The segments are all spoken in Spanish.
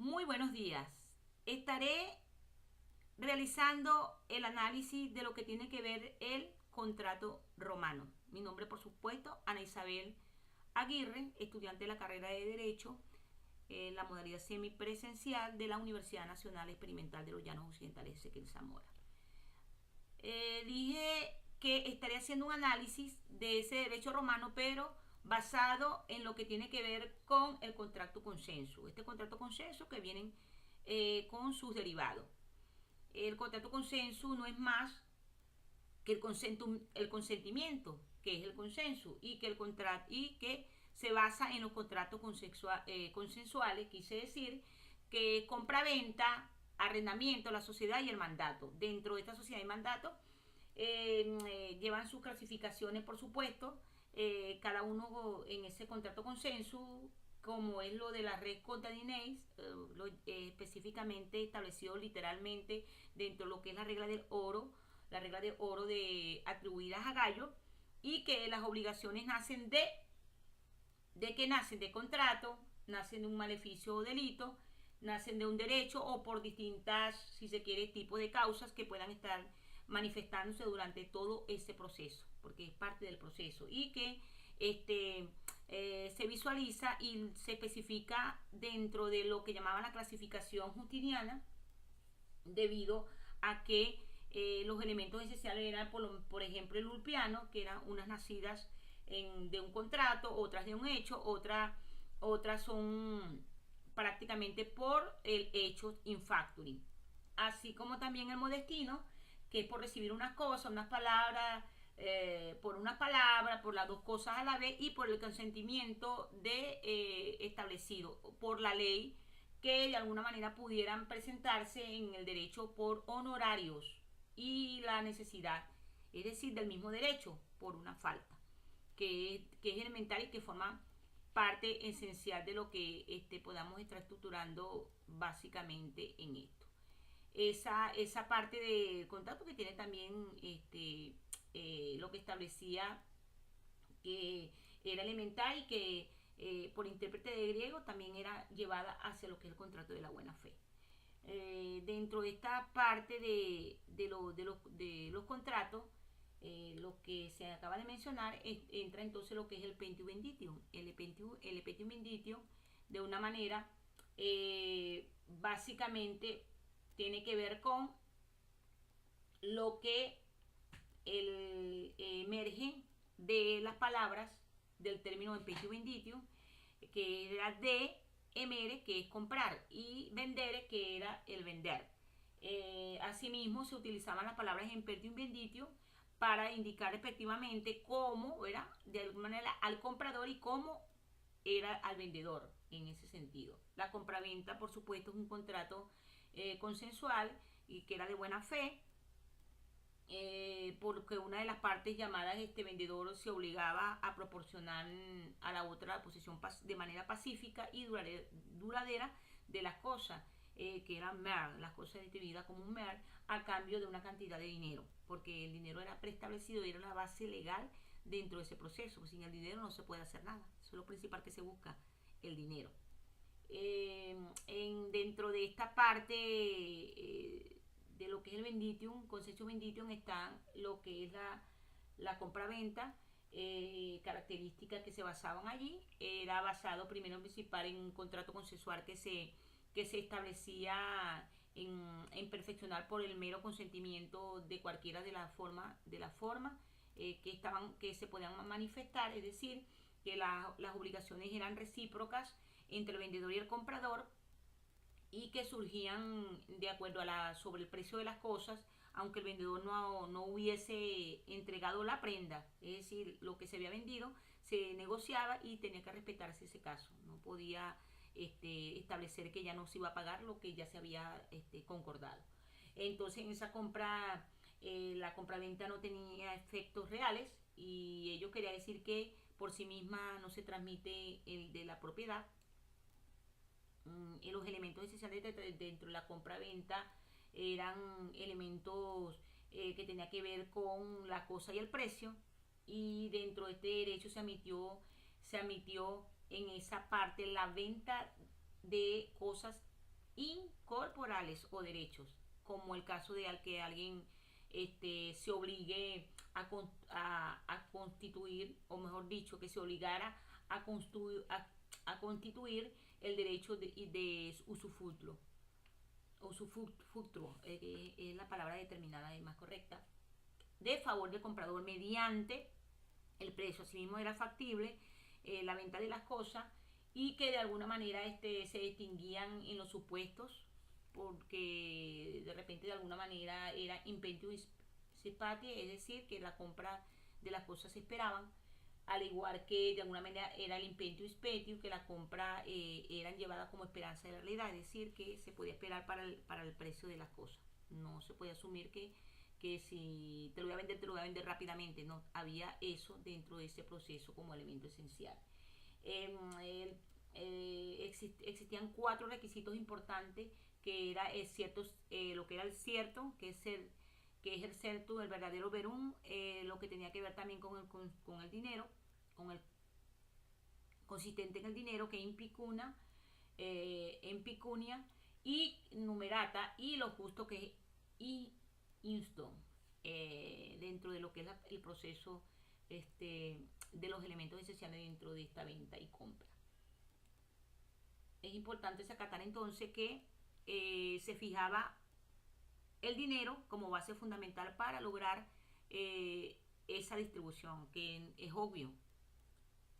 Muy buenos días. Estaré realizando el análisis de lo que tiene que ver el contrato romano. Mi nombre, por supuesto, Ana Isabel Aguirre, estudiante de la carrera de Derecho en la modalidad semipresencial de la Universidad Nacional Experimental de los Llanos Occidentales Ezequiel Zamora. Dije que estaré haciendo un análisis de ese derecho romano, pero basado en lo que tiene que ver con el contrato consenso. Este contrato consenso que vienen con sus derivados. El contrato consenso no es más que el consentimiento, que es el consenso, y que, se basa en los contratos consensuales, quise decir, que compra-venta, arrendamiento, la sociedad y el mandato. Dentro de esta sociedad y mandato llevan sus clasificaciones, por supuesto, cada uno en ese contrato consenso, como es lo de la red Contadineis, específicamente establecido literalmente dentro de lo que es la regla de oro de atribuidas a Gallo, y que las obligaciones nacen de que nacen de contrato, nacen de un maleficio o delito, nacen de un derecho o por distintas, si se quiere, tipos de causas que puedan estar manifestándose durante todo ese proceso, porque es parte del proceso, y que se visualiza y se especifica dentro de lo que llamaban la clasificación justiniana, debido a que los elementos esenciales eran, por ejemplo, el ulpiano, que eran unas nacidas de un contrato, otras de un hecho, otras son prácticamente por el hecho in factory. Así como también el modestino, que es por recibir unas cosas, unas palabras, por las dos cosas a la vez, y por el consentimiento establecido por la ley, que de alguna manera pudieran presentarse en el derecho por honorarios y la necesidad, es decir, del mismo derecho por una falta, que es elemental y que forma parte esencial de lo que podamos estar estructurando básicamente en esto. Esa parte del contrato que tiene también lo que establecía que era elemental, y que por intérprete de griego también era llevada hacia lo que es el contrato de la buena fe. Dentro de esta parte de los contratos, lo que se acaba de mencionar, entra entonces lo que es el Petium Venditium. El Petium Venditium, de una manera, básicamente tiene que ver con lo que emerge de las palabras del término de Petium Venditium, que era de emere, que es comprar, y vendere, que era el vender. Asimismo, se utilizaban las palabras en Petium Venditium para indicar respectivamente cómo era de alguna manera al comprador y cómo era al vendedor en ese sentido. La compraventa, por supuesto, es un contrato consensual y que era de buena fe, porque una de las partes llamadas vendedor se obligaba a proporcionar a la otra la posición de manera pacífica y duradera de las cosas, que eran mer, las cosas distribuidas como un mer, a cambio de una cantidad de dinero, porque el dinero era preestablecido y era la base legal dentro de ese proceso. Sin el dinero no se puede hacer nada, eso es lo principal que se busca, el dinero. Dentro de esta parte de lo que es el Venditium, concepto Venditium, está lo que es la compra-venta, características que se basaban allí. Era basado primero en principal en un contrato consensual que se establecía en perfeccionar por el mero consentimiento de cualquiera de la forma que se podían manifestar, es decir, que las obligaciones eran recíprocas entre el vendedor y el comprador, y que surgían de acuerdo sobre el precio de las cosas, aunque el vendedor no hubiese entregado la prenda, es decir, lo que se había vendido se negociaba y tenía que respetarse ese caso. No podía establecer que ya no se iba a pagar lo que ya se había concordado. Entonces, en esa compra, la compraventa no tenía efectos reales, y ello quería decir que por sí misma no se transmite el de la propiedad. Los elementos esenciales dentro de la compra-venta eran elementos que tenían que ver con la cosa y el precio, y dentro de este derecho se admitió en esa parte la venta de cosas incorporales o derechos, como el caso de que alguien se obligue a constituir, o mejor dicho, que se obligara a constituir el derecho de usufructo. Usufructo es la palabra determinada y más correcta, de favor del comprador mediante el precio. Asimismo era factible la venta de las cosas, y que de alguna manera se distinguían en los supuestos, porque de repente de alguna manera era impendium spati, es decir, que la compra de las cosas se esperaban, al igual que de alguna manera era el impendium spatium, que la compra eran llevadas como esperanza de la realidad, es decir, que se podía esperar para el precio de las cosas. No se podía asumir que si te lo voy a vender, te lo voy a vender rápidamente. No, había eso dentro de ese proceso como elemento esencial. Existían 4 requisitos importantes, que era lo que era el cierto, que es el certo, el verdadero verum, lo que tenía que ver también con el dinero, con el consistente en el dinero, que impicuna, en picunia, y numerata, y lo justo, que es insto, dentro de lo que es el proceso de los elementos esenciales dentro de esta venta y compra. Es importante sacar entonces que se fijaba el dinero como base fundamental para lograr esa distribución, que es obvio.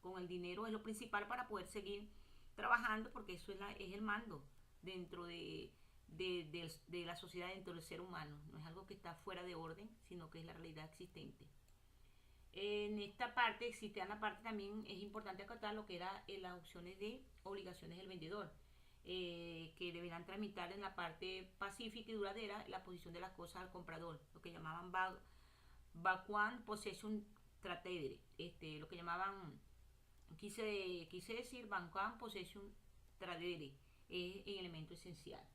Con el dinero es lo principal para poder seguir trabajando, porque eso es el mando dentro de la sociedad, dentro del ser humano. No es algo que está fuera de orden, sino que es la realidad existente. En esta parte, en la parte también es importante acotar lo que eran las opciones de obligaciones del vendedor, que deberán tramitar en la parte pacífica y duradera la posición de las cosas al comprador, lo que llamaban vacuum possession tradere, lo que llamaban, quise decir vacuum possession tradere, es el elemento esencial.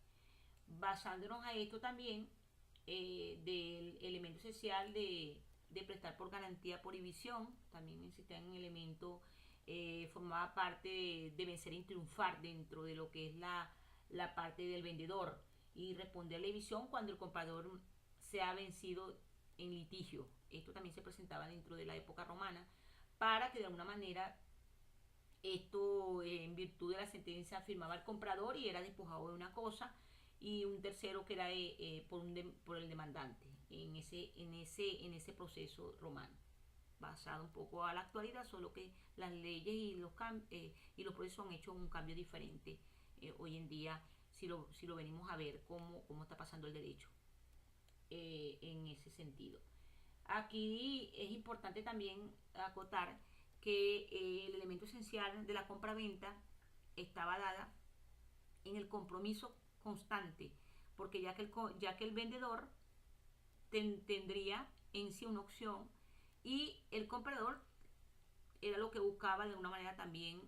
Basándonos a esto también, del elemento esencial de prestar por garantía por división, también existía un elemento, formaba parte de vencer y triunfar dentro de lo que es la parte del vendedor, y responder a la división cuando el comprador se ha vencido en litigio. Esto también se presentaba dentro de la época romana, para que de alguna manera esto, en virtud de la sentencia, firmaba el comprador y era despojado de una cosa, y un tercero que era por el demandante en ese proceso romano, basado un poco a la actualidad, solo que las leyes y los procesos han hecho un cambio diferente hoy en día, si lo venimos a ver cómo está pasando el derecho en ese sentido. Aquí es importante también acotar que el elemento esencial de la compra-venta estaba dada en el compromiso constante, porque ya que el vendedor tendría en sí una opción, y el comprador era lo que buscaba de una manera también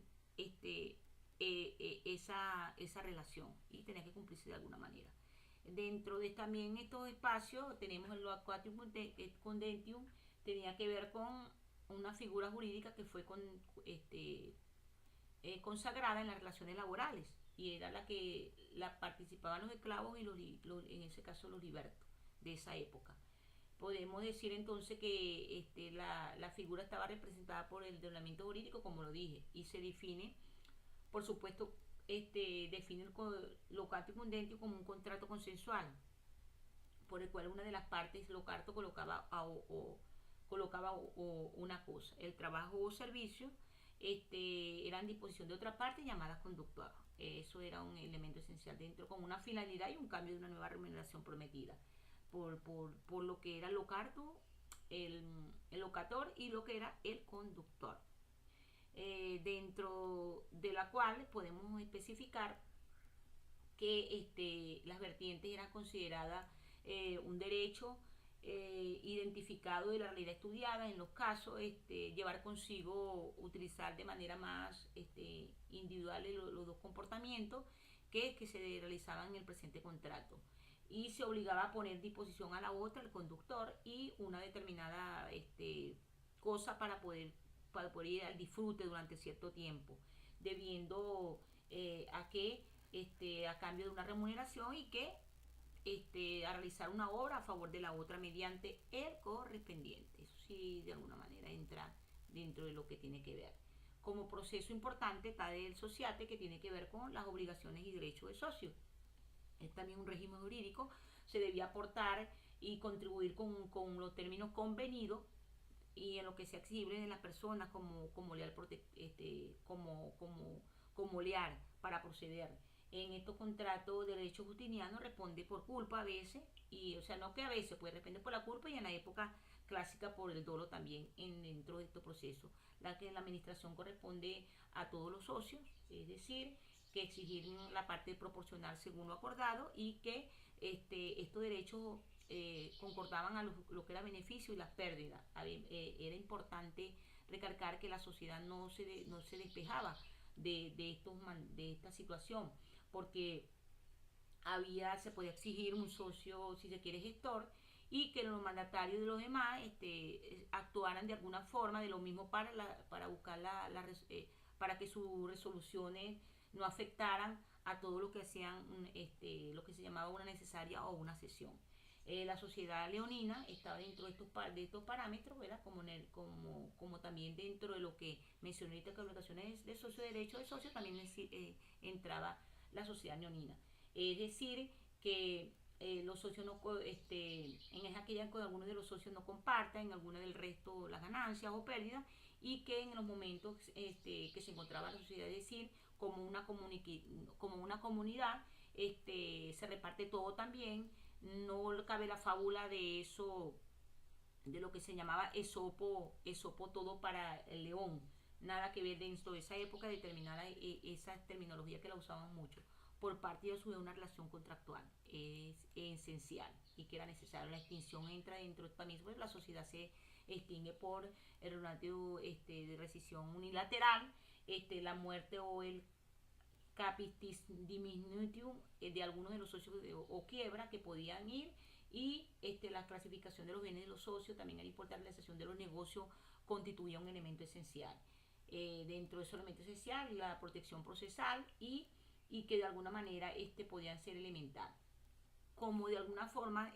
esa relación, y tenía que cumplirse de alguna manera. Dentro de también estos espacios tenemos el loquatum condentium, tenía que ver con una figura jurídica que fue consagrada en las relaciones laborales, y era la participaban los esclavos y en ese caso los libertos de esa época. Podemos decir entonces que la figura estaba representada por el ordenamiento jurídico, como lo dije, y se define, por supuesto, define el locatum condentium como un contrato consensual, por el cual una de las partes locato colocaba una cosa, el trabajo o servicio, era en disposición de otra parte, llamada conductora. Eso era un elemento esencial dentro, con una finalidad y un cambio de una nueva remuneración prometida por lo que era el locato, el locator, y lo que era el conductor, dentro de la cual podemos especificar que las vertientes eran consideradas un derecho identificado de la realidad estudiada en los casos, llevar consigo, utilizar de manera más individual los dos comportamientos que se realizaban en el presente contrato, y se obligaba a poner disposición a la otra, el conductor, y una determinada cosa para poder ir al disfrute durante cierto tiempo, debiendo a que a cambio de una remuneración y que a realizar una obra a favor de la otra mediante el correspondiente. Eso sí, de alguna manera entra dentro de lo que tiene que ver. Como proceso importante está el sociate, que tiene que ver con las obligaciones y derechos de socios. Es también un régimen jurídico, se debía aportar y contribuir con los términos convenidos y en lo que sea exigible de las personas como leal para proceder. En estos contratos de derecho justiniano responde por culpa a veces, y o sea, no que a veces, pues responde por la culpa y en la época clásica por el dolo también dentro de estos procesos. La que la administración corresponde a todos los socios, es decir, que exigir la parte proporcional según lo acordado y que estos derechos concordaban a lo que era beneficio y las pérdidas. Era importante recalcar que la sociedad no se despejaba de esta situación, porque se podía exigir un socio, si se quiere, gestor, y que los mandatarios de los demás actuaran de alguna forma de lo mismo para buscar para que sus resoluciones no afectaran a todo lo que hacían, lo que se llamaba una necesaria o una cesión. La sociedad leonina estaba dentro de estos parámetros, ¿verdad? Como también dentro de lo que mencioné ahorita, que obligaciones de socio, derecho de socio, también entraba la sociedad leonina. Es decir, que los socios no, en aquella que algunos de los socios no compartan en alguna del resto las ganancias o pérdidas, y que en los momentos que se encontraba la sociedad, es decir, como una comunidad, se reparte todo también. No cabe la fábula de eso, de lo que se llamaba Esopo todo para el león. Nada que ver dentro de esa época determinada, esa terminología que la usaban mucho. Por parte de una relación contractual es esencial y que era necesario. La extinción entra dentro también, pues la sociedad se extingue por el relato de rescisión unilateral, la muerte o el capitis diminutium de algunos de los socios o quiebra que podían ir, y la clasificación de los bienes de los socios. También era importante la realización de los negocios, constituía un elemento esencial. Dentro de ese elemento esencial, la protección procesal y que de alguna manera podían ser elemental. Como de alguna forma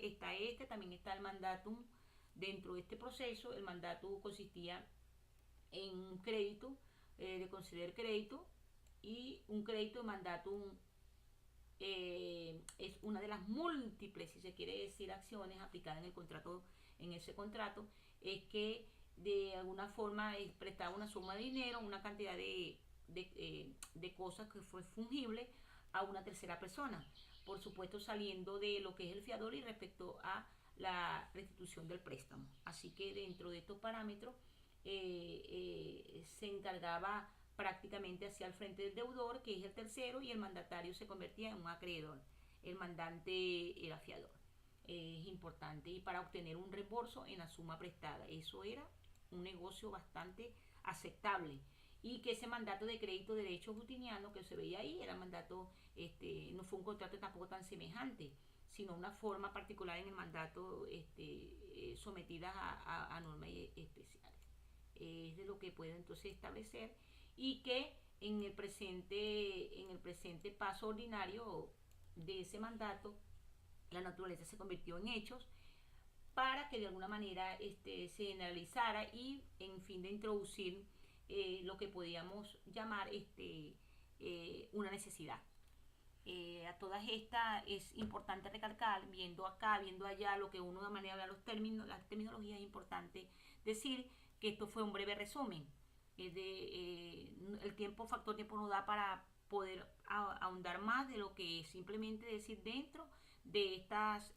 también está el mandatum dentro de este proceso. El mandato consistía en un crédito, de conceder crédito, y un crédito de mandatum es una de las múltiples, si se quiere decir, acciones aplicadas en ese contrato, es que de alguna forma prestaba una suma de dinero, una cantidad de cosas que fue fungible a una tercera persona, por supuesto saliendo de lo que es el fiador y respecto a la restitución del préstamo. Así que dentro de estos parámetros se encargaba prácticamente hacia el frente del deudor, que es el tercero, y el mandatario se convertía en un acreedor. El mandante era fiador. Es importante, y para obtener un reembolso en la suma prestada. Eso era un negocio bastante aceptable, y que ese mandato de crédito de derecho justiniano que se veía ahí era mandato, no fue un contrato tampoco tan semejante, sino una forma particular en el mandato, sometida a normas especiales. Es de lo que puede entonces establecer, y que en el presente paso ordinario de ese mandato, la naturaleza se convirtió en hechos para que de alguna manera se generalizara y en fin de introducir lo que podíamos llamar una necesidad. A todas estas es importante recalcar, viendo acá, viendo allá, lo que uno de manera de las terminologías, es importante decir que esto fue un breve resumen. El factor tiempo nos da para poder ahondar más de lo que es simplemente decir dentro de estas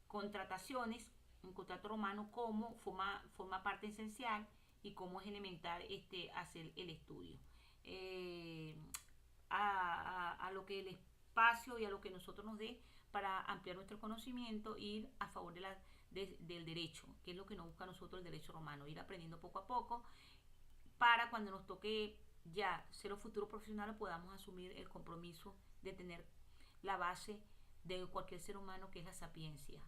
contrataciones, un contrato romano, cómo forma parte esencial y cómo es elemental hacer el estudio. A lo que el espacio y a lo que nosotros nos dé para ampliar nuestro conocimiento, ir a favor del derecho, que es lo que nos busca a nosotros el derecho romano, ir aprendiendo poco a poco para cuando nos toque ya ser los futuros profesionales podamos asumir el compromiso de tener la base de cualquier ser humano, que es la sapiencia.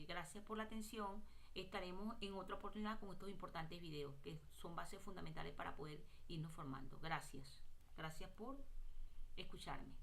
Gracias por la atención. Estaremos en otra oportunidad con estos importantes videos que son bases fundamentales para poder irnos formando. Gracias por escucharme.